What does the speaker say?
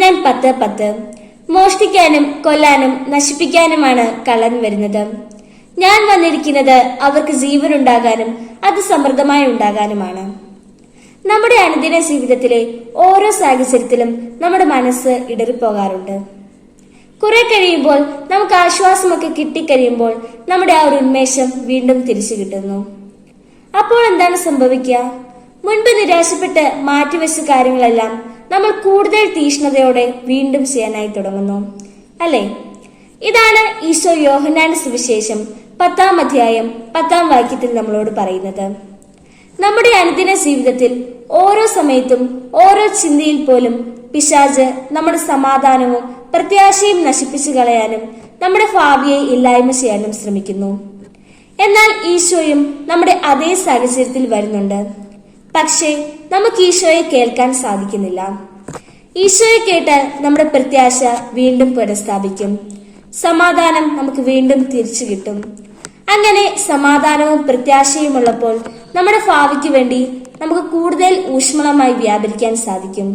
യോഹന്നാൻ 10:10. മോഷ്ടിക്കാനും കൊല്ലാനും നശിപ്പിക്കാനുമാണ് കള്ളൻ വരുന്നത്. ഞാൻ വന്നിരിക്കുന്നത് അവർക്ക് ജീവനുണ്ടാകാനും അത് സമൃദ്ധമായി ഉണ്ടാകാനുമാണ്. നമ്മുടെ അനുദിന ജീവിതത്തിലെ ഓരോ സാഹചര്യത്തിലും നമ്മുടെ മനസ്സ് ഇടറിപ്പോകാറുണ്ട്. കുറെ കഴിയുമ്പോൾ നമുക്ക് ആശ്വാസമൊക്കെ കിട്ടിക്കഴിയുമ്പോൾ നമ്മുടെ ആ ഒരു ഉന്മേഷം വീണ്ടും തിരിച്ചു കിട്ടുന്നു. അപ്പോൾ എന്താണ് സംഭവിക്കുക? മുൻപ് നിരാശപ്പെട്ട് മാറ്റിവെച്ച കാര്യങ്ങളെല്ലാം നമ്മൾ കൂടുതൽ തീഷ്ണതയോടെ വീണ്ടും ചെയ്യാനായി തുടങ്ങുന്നു, അല്ലേ? ഇതാണ് ഈശോ യോഹന്നാന്റെ സുവിശേഷം 10-ാം അധ്യായം 10-ാം വാക്യത്തിൽ നമ്മളോട് പറയുന്നത്. നമ്മുടെ അനുദിന ജീവിതത്തിൽ ഓരോ സമയത്തും ഓരോ ചിന്തയിൽ പോലും പിശാച് നമ്മുടെ സമാധാനവും പ്രത്യാശയും നശിപ്പിച്ചു കളയാനും നമ്മുടെ ഭാവിയെ ഇല്ലായ്മ ചെയ്യാനും ശ്രമിക്കുന്നു. എന്നാൽ ഈശോയും നമ്മുടെ അതേ സാഹചര്യത്തിൽ വരുന്നുണ്ട്. പക്ഷേ നമുക്ക് ഈശോയെ കേൾക്കാൻ സാധിക്കുന്നില്ല. ഈശോയെ കേട്ടാൽ നമ്മുടെ പ്രത്യാശ വീണ്ടും പുനഃസ്ഥാപിക്കും. സമാധാനം നമുക്ക് വീണ്ടും തിരിച്ചു കിട്ടും. അങ്ങനെ സമാധാനവും പ്രത്യാശയും ഉള്ളപ്പോൾ നമ്മുടെ ഭാവിക്ക് വേണ്ടി നമുക്ക് കൂടുതൽ ഊഷ്മളമായി വ്യാപരിക്കാൻ സാധിക്കും.